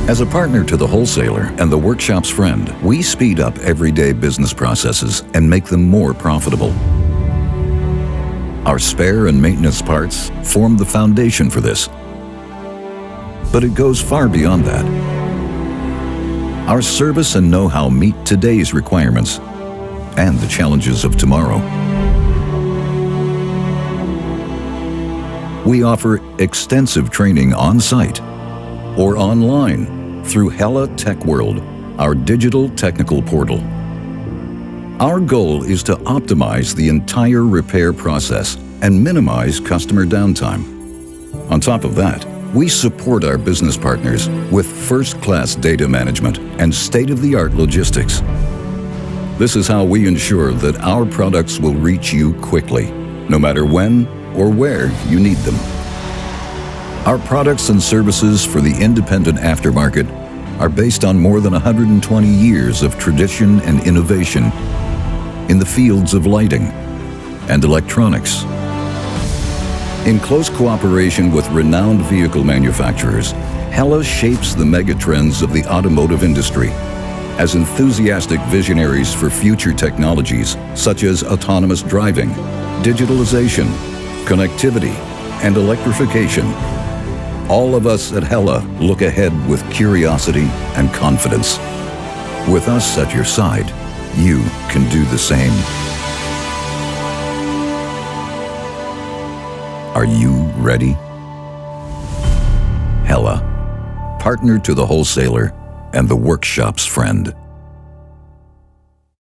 As a partner to the wholesaler and the workshop's friend, we speed up everyday business processes and make them more profitable. Our spare and maintenance parts form the foundation for this. But it goes far beyond that. Our service and know-how meet today's requirements and the challenges of tomorrow. We offer extensive training on-site or online through Hella Tech World, our digital technical portal. Our goal is to optimize the entire repair process and minimize customer downtime. On top of that, we support our business partners with first-class data management and state-of-the-art logistics. This is how we ensure that our products will reach you quickly, no matter when or where you need them. Our products and services for the independent aftermarket are based on more than 120 years of tradition and innovation in the fields of lighting and electronics. In close cooperation with renowned vehicle manufacturers, Hella shapes the megatrends of the automotive industry as enthusiastic visionaries for future technologies such as autonomous driving, digitalization, connectivity, and electrification. All of us at Hella look ahead with curiosity and confidence. With us at your side, you can do the same. Are you ready? Hella, partner to the wholesaler and the workshop's friend.